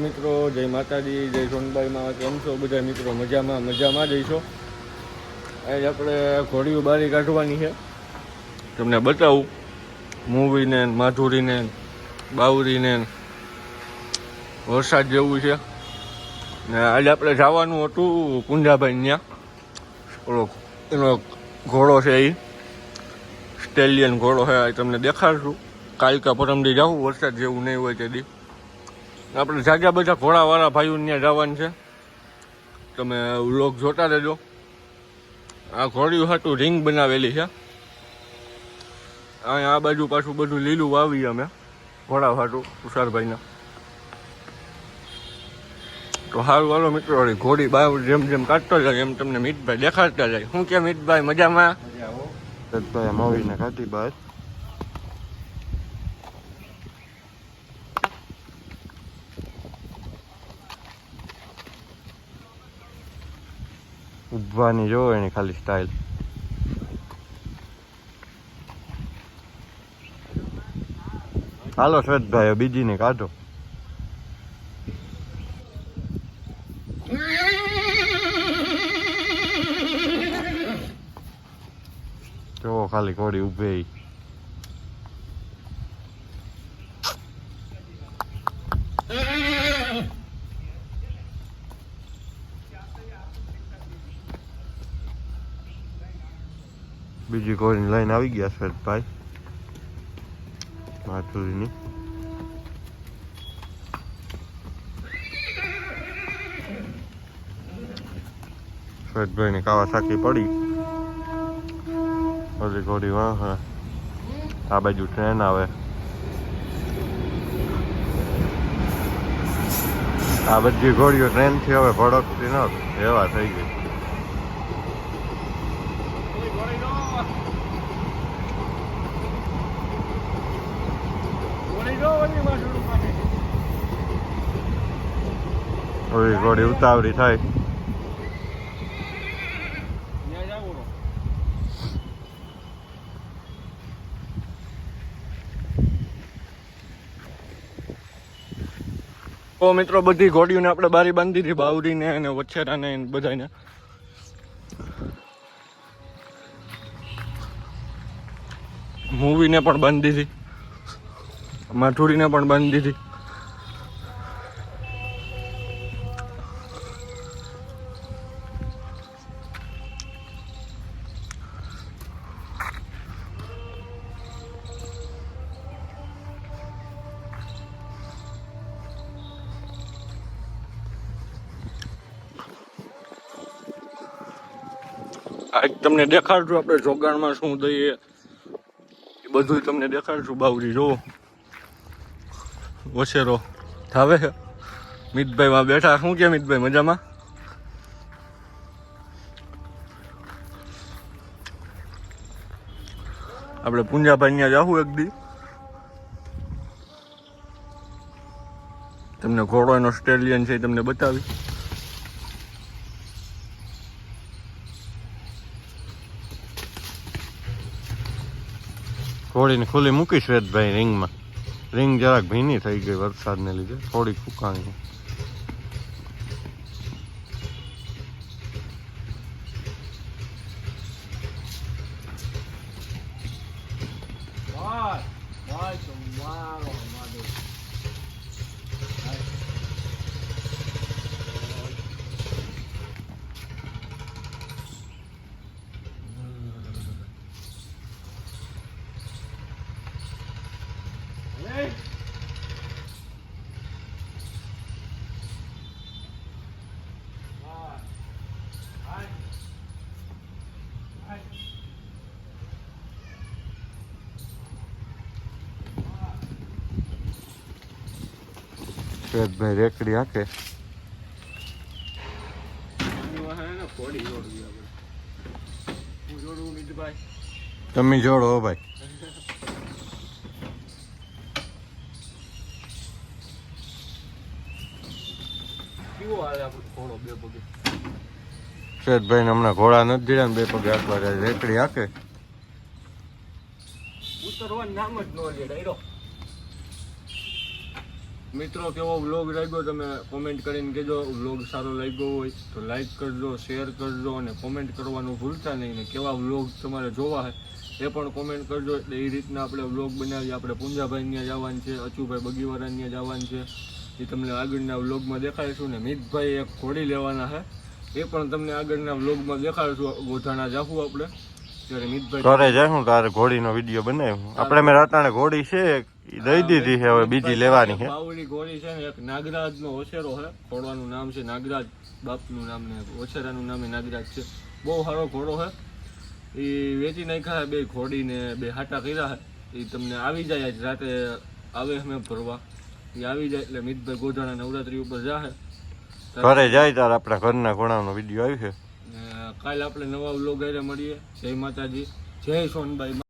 મિત્રો જય માતાજી, જય સોનબાઈમાં. કેમ છો બધા મિત્રો? મજામાં જઈશો. આજે આપણે ઘોડીઓ બારી કાઢવાની છે, તમને બતાવું. મૂવીને માધુરીને બાવરીને વરસાદ જેવું છે ને આજે આપણે જવાનું હતું કુંજાભાઈ ત્યાં. ઓલો એનો ઘોડો છે, એ સ્ટેલિયન ઘોડો છે, તમને દેખાડશું. કાલ કા પરમદી જાવું, વરસાદ જેવું નહીં હોય તેથી. આપણે જાજા બધા ઘોડાવાળા ભાઈઓ ત્યાં જવાનું છે, તમે વ્લોગ જોતા રહેજો. આ ઘોડીઓ હાટું રિંગ બનાવેલી છે. અહીંયા આ બાજુ પાછું બધું લીલું વાવી અમે ઘોડા હાટું તુષારભાઈના. તો સારું હાલો મિત્રો, ઘોડી બાર જેમ જેમ કાઢતો જાય એમ તમને મિતભાઈ દેખાડતા જાય. શું કે મિતભાઈ મજામાં? મવીને કાઢી બાદ ઉભવાની જોવો એની ખાલી સ્ટાઇલ. હાલો શ્વેતભાઈ બીજી ને કાઢો. જોવો ખાલી ઘોડી ઉભે. બીજી ઘોડીની લાઈન આવી ગયા શ્વેતભાઈ માધુરીની. શ્વેતભાઈની કાવાસાકી પડી. બધી ઘોડી વાહ, આ બાજુ ટ્રેન આવે. આ બધી ઘોડીઓ ટ્રેનથી હવે ભડકતી ન એવા થઈ ગઈ. ઓલી ઘોડી ઉતાવળી થાય. તો મિત્રો બધી ઘોડીઓને આપણે બારી બાંધી દીધી, બાવરીને અને વછેરાને બધાને. મૂવીને પણ બાંધી દીધી, માથુરીને પણ બાંધી દીધી. આજ તમને દેખાડશું આપણે જોગાણમાં શું દઈએ, એ બધું તમને દેખાડશું. બાવરી જોવો, વછેરો થાવે છે. મિતભાઈ માં બેઠા. શું કે મિતભાઈ મજામાં? આપણે પુંજાભાઈ ત્યાં જાવું એક દી, તમને ઘોડો એનો સ્ટેલિયન છે એ તમને બતાવી. ઘોડીને ખુલ્લી મૂકી શ્વેતભાઈ રિંગમાં. રિંગ જરાક ભીની થઈ ગઈ વરસાદને લીધે, થોડીક ફૂંકાણી. શ્વેતભાઈ રેકડી હાકે. તમે જોડો ભાઈ. શ્વેતભાઈ ને હમણાં ઘોડા નથી દીધા ને 2 પગે હાંકવા જાય. રેકડી હાકે. ઉતરવાનું નામ જ ન લે ડાયરો. મિત્રો કેવો વ્લોગ લાગ્યો તમે કોમેન્ટ કરીને કહેજો. વ્લોગ સારો લાગ્યો હોય તો લાઈક કરજો, શેર કરજો અને કોમેન્ટ કરવાનું ભૂલતા નહીં. ને કેવા વ્લોગ તમારે જોવા છે એ પણ કોમેન્ટ કરજો. એટલે એ રીતના આપણે વ્લોગ બનાવીએ. આપણે પુંજાભાઈ ત્યાં જવાનું છે, અચુભાઈ બગીવાળા ત્યાં જવાનું છે, એ તમને આગળના વ્લોગમાં દેખાડીશું. ને મિતભાઈ એક ઘોડી લેવાના છે, એ પણ તમને આગળના વ્લોગમાં દેખાડીશું. ગોધાણા જાશું આપણે ત્યારે મિતભાઈ ઘરે જાય હું તારે ઘોડીનો વિડીયો બનાવ્યો. આપણે મેં રટાણે ઘોડી છે ઈ દઈ દીધી છે, હવે બીજી લેવાની છે. બાવળી ઘોડી છે ને એક નાગરાજનો ઓછેરો છે, ઘોડવાનું નામ છે નાગરાજ, બાપનું નામ ને ઓછેરાનું નામ નાગરાજ છે. બહુ સારો ઘોડો છે. એ વેચી નાખ્યા બે ઘોડી ને બે હાટા કર્યા છે. એ તમને આવી જાય આજ રાતે આવે અમે ભરવા. એ આવી જાય એટલે મિતભાઈ ગોધાણા નવરાત્રી ઉપર જાહે. ઘરે જાય તાર આપણા ઘરના ઘોડાનો વિડીયો આવ્યો છે. કાલે આપણે નવા વ્લોગ હારે મળીએ. જય માતાજી, જય સોનબાઈ.